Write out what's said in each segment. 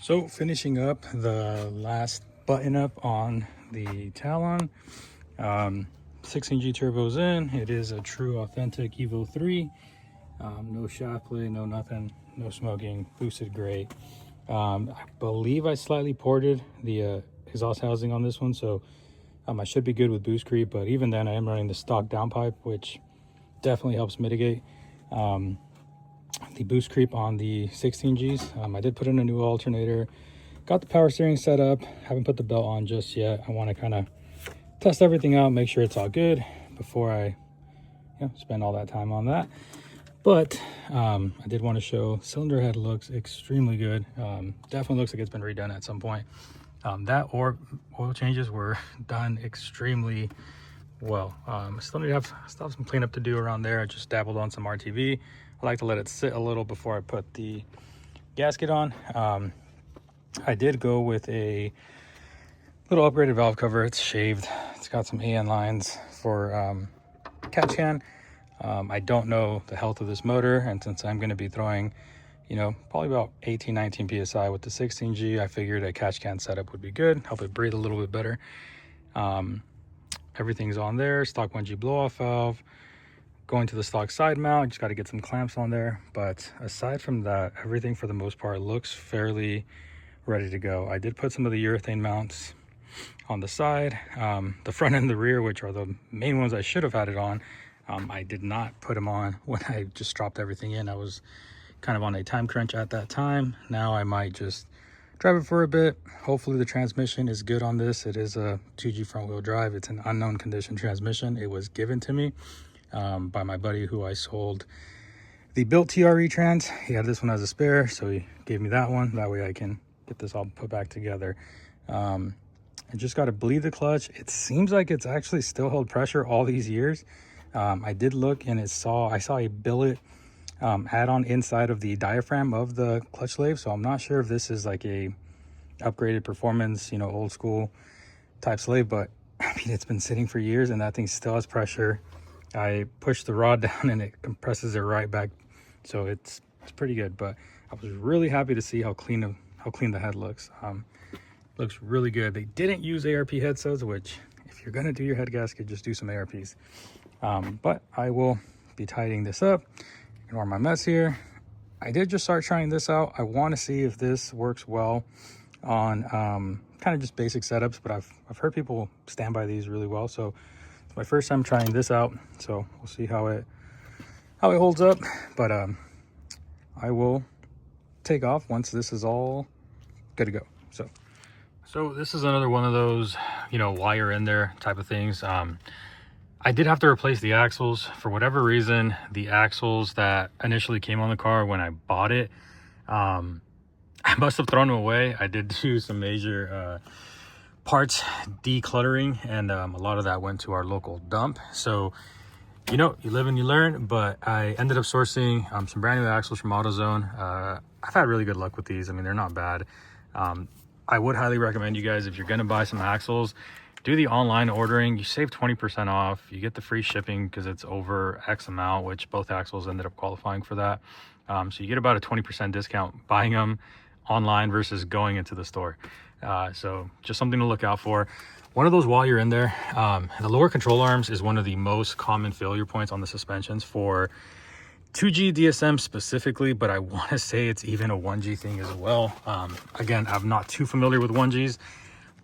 So finishing up the last button up on the Talon, 16G turbos in. It is a true authentic Evo 3. No shaft play, no nothing, no smoking, boosted great. I believe I slightly ported the exhaust housing on this one, so I should be good with boost creep, but even then I am running the stock downpipe, which definitely helps mitigate the boost creep on the 16Gs. I did put in a new alternator, got the power steering set up, haven't put the belt on just yet. I want to kind of test everything out, make sure it's all good before I spend all that time on that. But I did want to show cylinder head looks extremely good. Definitely looks like it's been redone at some point. That or oil changes were done extremely well. Still have some cleanup to do around there. I just dabbled on some RTV. I like to let it sit a little before I put the gasket on. I did go with a little upgraded valve cover. It's shaved. It's got some AN lines for catch can. I don't know the health of this motor, and since I'm going to be throwing, probably about 18-19 psi with the 16G, I figured a catch can setup would be good, help it breathe a little bit better. Everything's on there, stock 1G blow off valve, going to the stock side mount. Just got to get some clamps on there, but aside from that, everything for the most part looks fairly ready to go. I did put some of the urethane mounts on the side, the front and the rear, which are the main ones I should have had it on. I did not put them on when I just dropped everything in. I was kind of on a time crunch at that time. Now I might just drive it for a bit. Hopefully the transmission is good on this. It is a 2G front wheel drive. It's an unknown condition transmission. It was given to me by my buddy who I sold the built TRE trans. He had this one as a spare, so he gave me that one. That way I can get this all put back together. I just got to bleed the clutch. It seems like it's actually still held pressure all these years. I did look and I saw a billet add-on inside of the diaphragm of the clutch slave, so I'm not sure if this is like a upgraded performance, old school type slave, but I mean, it's been sitting for years and that thing still has pressure. I push the rod down and it compresses it right back, so it's pretty good. But I was really happy to see how clean the head looks. Looks really good. They didn't use ARP head studs, which if you're gonna do your head gasket, just do some ARPs. But I will be tidying this up. Ignore my mess here. I did just start trying this out. I want to see if this works well on kind of just basic setups, but I've heard people stand by these really well, so it's my first time trying this out, so we'll see how it holds up. But I will take off once this is all good to go. So this is another one of those while you're in there type of things. I did have to replace the axles. For whatever reason, the axles that initially came on the car when I bought it, I must have thrown them away. I did do some major parts decluttering, and a lot of that went to our local dump. So, you live and you learn, but I ended up sourcing some brand new axles from AutoZone. I've had really good luck with these. I mean, they're not bad. I would highly recommend you guys, if you're going to buy some axles, do the online ordering. You save 20% off. You get the free shipping because it's over X amount, which both axles ended up qualifying for that. So you get about a 20% discount buying them online versus going into the store. So just something to look out for. One of those while you're in there, the lower control arms is one of the most common failure points on the suspensions for 2G DSM specifically, but I want to say it's even a 1G thing as well. Again, I'm not too familiar with 1Gs,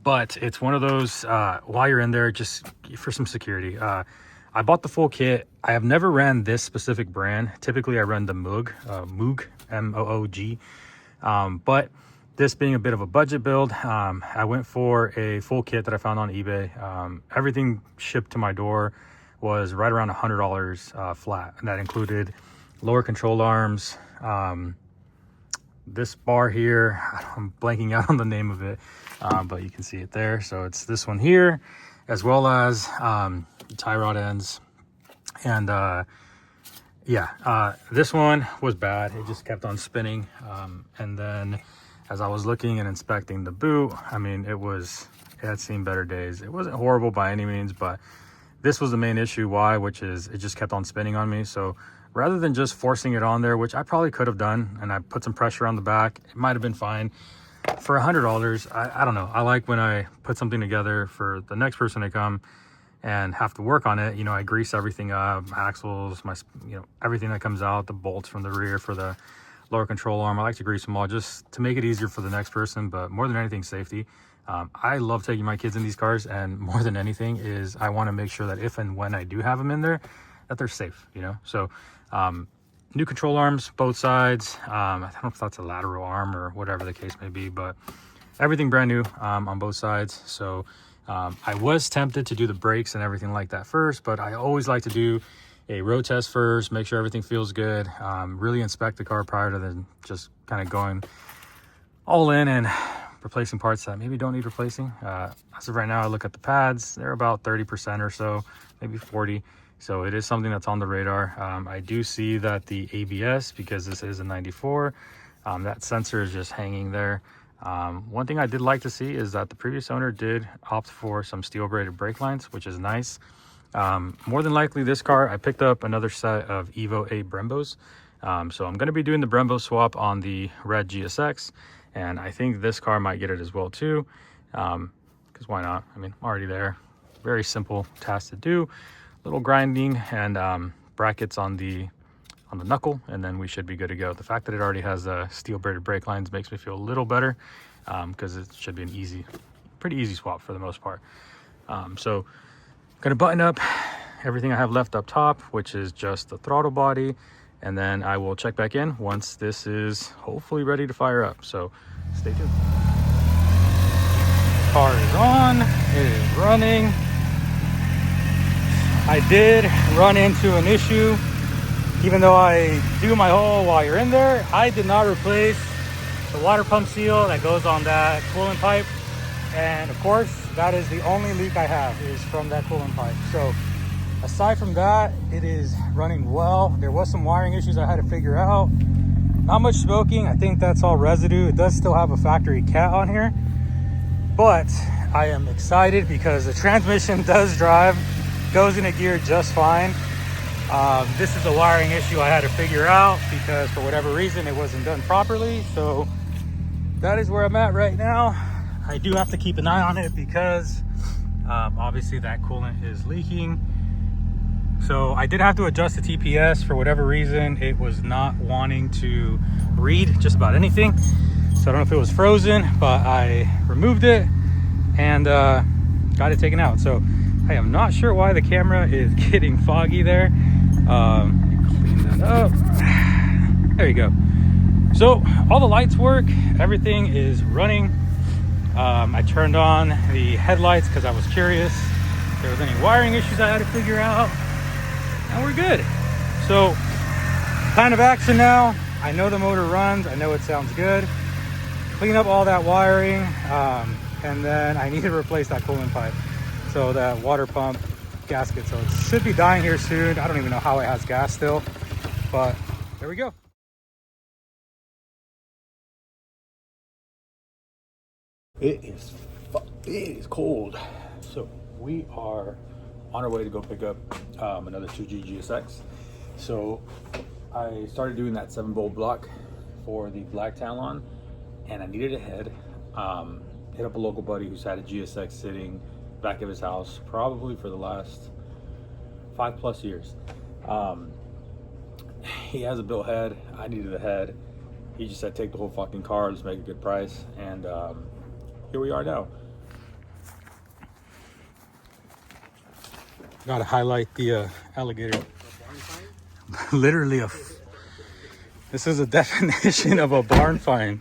but it's one of those while you're in there, just for some security. I bought the full kit. I have never ran this specific brand. Typically I run the Moog, M-O-O-G. But this being a bit of a budget build, I went for a full kit that I found on eBay. Everything shipped to my door was right around $100 flat, and that included lower control arms, this bar here, I'm blanking out on the name of it, but you can see it there. So it's this one here, as well as tie rod ends. And this one was bad. It just kept on spinning. And then as I was looking and inspecting the boot, I mean, it had seen better days. It wasn't horrible by any means, but this was the main issue which is it just kept on spinning on me. So rather than just forcing it on there, which I probably could have done, and I put some pressure on the back, it might have been fine. for $100, I don't know. I like when I put something together for the next person to come and have to work on it. You know, I grease everything up, axles, my, you know, everything that comes out, the bolts from the rear for the lower control arm. I like to grease them all just to make it easier for the next person, but more than anything, safety. I love taking my kids in these cars, and more than anything is I want to make sure that if and when I do have them in there, that they're safe, you know? So, new control arms, both sides. I don't know if that's a lateral arm or whatever the case may be, but everything brand new on both sides. So I was tempted to do the brakes and everything like that first, but I always like to do a road test first, make sure everything feels good, really inspect the car prior to then just kind of going all in and replacing parts that maybe don't need replacing. As of right now, I look at the pads, they're about 30% or so, maybe 40. So it is something that's on the radar. I do see that the ABS, because this is a 94, that sensor is just hanging there. One thing I did like to see is that the previous owner did opt for some steel braided brake lines, which is nice. More than likely this car, I picked up another set of Evo 8 Brembos. So I'm going to be doing the Brembo swap on the red GSX, and I think this car might get it as well too. Because why not? I mean, I'm already there. Very simple task to do. Little grinding and brackets on the knuckle, and then we should be good to go. The fact that it already has steel braided brake lines makes me feel a little better, because it should be an pretty easy swap for the most part. So gonna button up everything I have left up top, which is just the throttle body, and then I will check back in once this is hopefully ready to fire up. So stay tuned. Car is on, it is running. I did run into an issue. Even though I do my whole while you're in there, I did not replace the water pump seal that goes on that coolant pipe. And of course, that is the only leak I have, is from that coolant pipe. So aside from that, it is running well. There was some wiring issues I had to figure out. Not much smoking. I think that's all residue. It does still have a factory cat on here. But I am excited because the transmission does drive, goes into gear just fine. This is a wiring issue I had to figure out because for whatever reason it wasn't done properly. So that is where I'm at right now. I do have to keep an eye on it because obviously that coolant is leaking. So I did have to adjust the TPS. For whatever reason, it was not wanting to read just about anything. So I don't know if it was frozen, but I removed it and got it taken out. So I am not sure why the camera is getting foggy there. Clean that up. There you go. So all the lights work, everything is running. I turned on the headlights because I was curious if there was any wiring issues I had to figure out, and we're good. So plan of action now. I know the motor runs, I know it sounds good. Clean up all that wiring, and then I need to replace that coolant pipe. So that water pump gasket, so it should be dying here soon. I don't even know how it has gas still, but there we go. It is cold. So we are on our way to go pick up another 2G GSX. So I started doing that 7-bolt block for the black Talon, and I needed a head. Hit up a local buddy who's had a GSX sitting back of his house probably for the last 5+ years. He has a built head. I needed a head. He just said take the whole fucking car, let's make a good price, and here we are now. Gotta highlight the alligator. Literally this is a definition of a barn find.